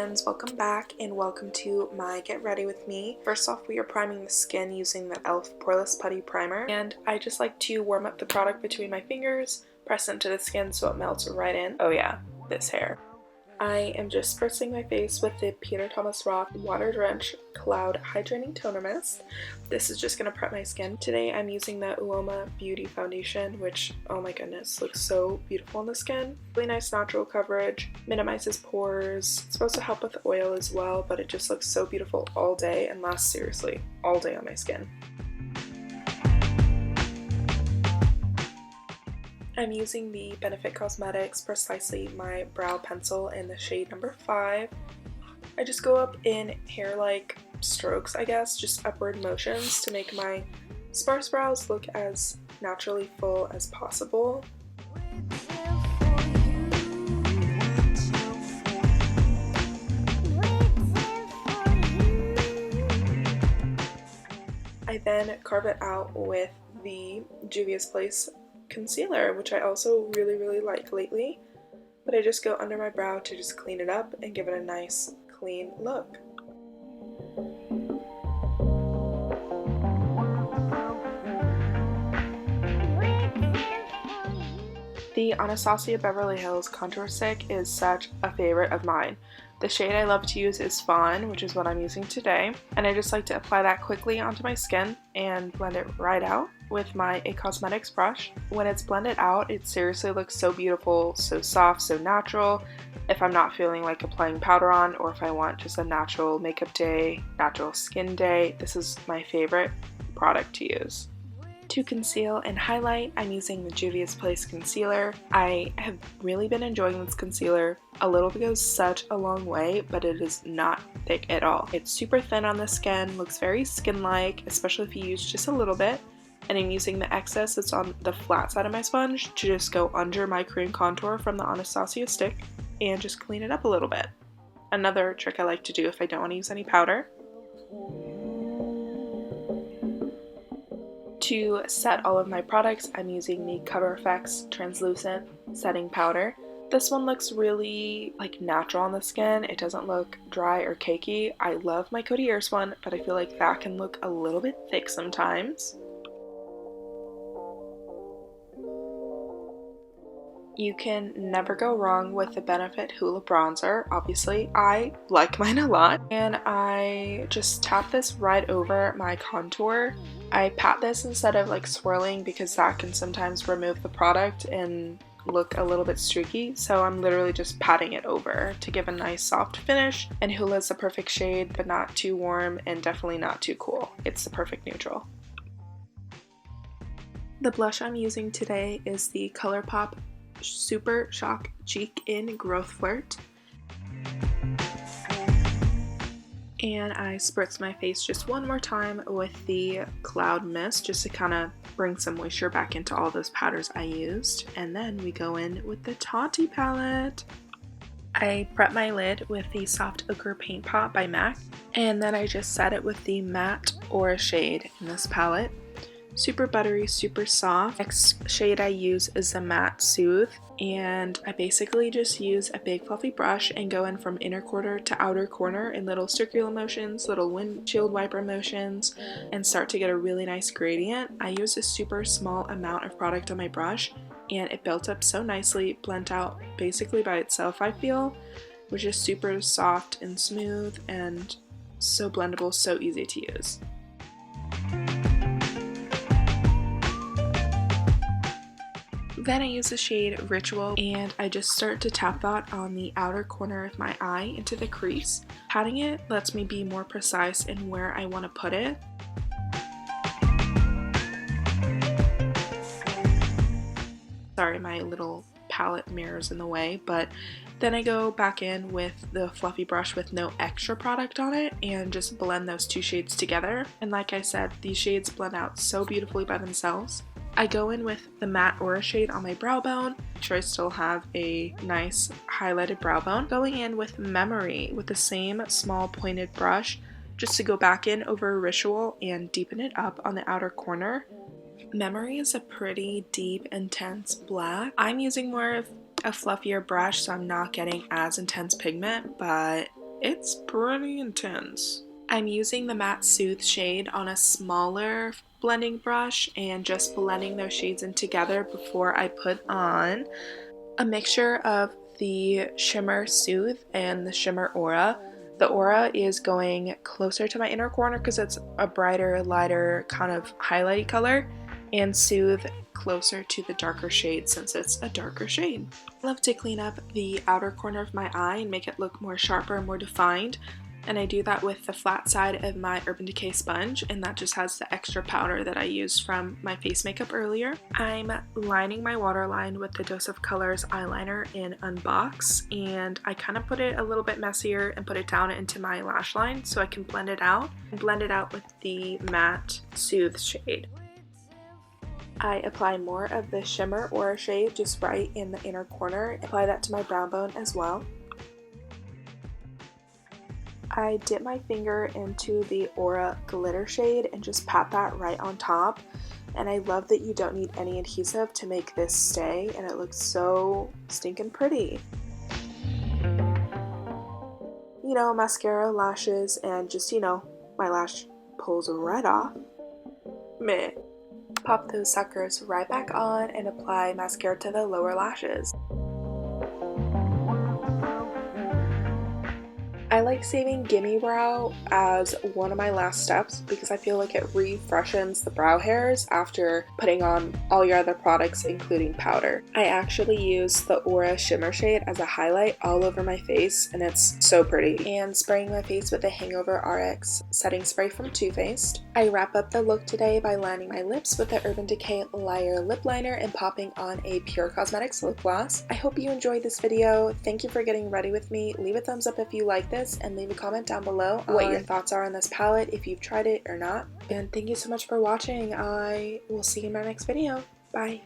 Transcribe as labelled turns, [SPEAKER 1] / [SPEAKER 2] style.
[SPEAKER 1] friends, welcome back and welcome to my Get Ready With Me. First off, we are priming the skin using the e.l.f. Poreless Putty Primer, and I just like to warm up the product between my fingers, press into the skin so it melts right in. Oh yeah, this hair. I am just spritzing my face with the Roth Water Drench Cloud Hydrating Toner Mist. This is just going to prep my skin. Today I'm using the Uoma Beauty Foundation, which, oh my goodness, looks so beautiful on the skin. Really nice natural coverage, minimizes pores. It's supposed to help with oil as well, but it just looks so beautiful all day and lasts seriously all day on my skin. I'm using the PUR Cosmetics Precisely My Brow Pencil in the shade number 5. I just go up in hair-like strokes, I guess, just upward motions to make my sparse brows look as naturally full as possible. I then carve it out with the Juvia's Place concealer, which I also really like lately, but I just go under my brow to just clean it up and give it a nice clean look. The Anastasia Beverly Hills Contour Stick is such a favorite of mine. The shade I love to use is Fawn, which is what I'm using today, and I just like to apply that quickly onto my skin and blend it right out with my E.l.f. Cosmetics brush. When it's blended out, it seriously looks so beautiful, so soft, so natural. If I'm not feeling like applying powder on, or if I want just a natural makeup day, natural skin day, this is my favorite product to use. To conceal and highlight, I'm using the Juvia's Place concealer. I have really been enjoying this concealer. A little bit goes such a long way, but it is not thick at all. It's super thin on the skin, looks very skin-like, especially if you use just a little bit. And I'm using the excess that's on the flat side of my sponge to just go under my cream contour from the Anastasia stick and just clean it up a little bit. Another trick I like to do if I don't want to use any powder. To set all of my products, I'm using the Cover FX Translucent Setting Powder. This one looks really natural on the skin. It doesn't look dry or cakey. I love my Coty Air's one, but I feel like that can look a little bit thick sometimes. You can never go wrong with the Benefit Hoola bronzer. Obviously, I like mine a lot, and I just tap this right over my contour. I pat this instead of swirling because that can sometimes remove the product and look a little bit streaky, so I'm literally just patting it over to give a nice soft finish. And Hoola is the perfect shade, but not too warm and definitely not too cool. It's the perfect neutral. The blush I'm using today is the ColourPop Super Shock Cheek in Growth Flirt. And I spritz my face just one more time with the Cloud Mist just to kind of bring some moisture back into all those powders I used. And then we go in with the Tati palette. I prep my lid with the Soft Ochre Paint Pot by MAC, and then I just set it with the Matte Aura shade in this palette. Super buttery, super soft. Next shade I use is the Matte Soothe, and I basically just use a big fluffy brush and go in from inner corner to outer corner in little circular motions, little windshield wiper motions, and start to get a really nice gradient. I use a super small amount of product on my brush, and it built up so nicely, blent out basically by itself, I feel, which is super soft and smooth and so blendable, so easy to use. Then I use the shade Ritual, and I just start to tap that on the outer corner of my eye into the crease. Patting it lets me be more precise in where I want to put it. Sorry, my little palette mirror's in the way, but then I go back in with the fluffy brush with no extra product on it and just blend those two shades together. And like I said, these shades blend out so beautifully by themselves. I go in with the Matte Aura shade on my brow bone, make sure I still have a nice highlighted brow bone. Going in with Memory with the same small pointed brush just to go back in over Ritual and deepen it up on the outer corner. Memory is a pretty deep, intense black. I'm using more of a fluffier brush, so I'm not getting as intense pigment, but It's pretty intense. I'm using the Matte Soothe shade on a smaller blending brush and just blending those shades in together before I put on a mixture of the Shimmer Soothe and the Shimmer Aura. The Aura is going closer to my inner corner because it's a brighter, lighter, kind of highlighty color, and Soothe closer to the darker shade since it's a darker shade. I love to clean up the outer corner of my eye and make it look more sharper, more defined, and I do that with the flat side of my Urban Decay sponge, and that just has the extra powder that I used from my face makeup earlier. I'm lining my waterline with the Dose of Colors eyeliner in Unbox, and I kind of put it a little bit messier and put it down into my lash line so I can blend it out, and blend it out with the Matte Soothe shade. I apply more of the Shimmer Aura shade just right in the inner corner, apply that to my brow bone as well. I dip my finger into the Aura glitter shade and just pat that right on top, and I love that you don't need any adhesive to make this stay, and it looks so stinking pretty. You know, mascara, lashes, and just, you know, my lash pulls right off. Meh. Pop those suckers right back on and apply mascara to the lower lashes. I like saving Gimme Brow as one of my last steps because I feel like it refreshens the brow hairs after putting on all your other products including powder. I actually use the Aura Shimmer shade as a highlight all over my face and it's so pretty. And spraying my face with the Hangover RX setting spray from Too Faced. I wrap up the look today by lining my lips with the Urban Decay Liar Lip Liner and popping on a PUR Cosmetics lip gloss. I hope you enjoyed this video. Thank you for getting ready with me. Leave a thumbs up if you like this, and leave a comment down below what your thoughts are on this palette, if you've tried it or not. And thank you so much for watching. I will see you in my next video. Bye!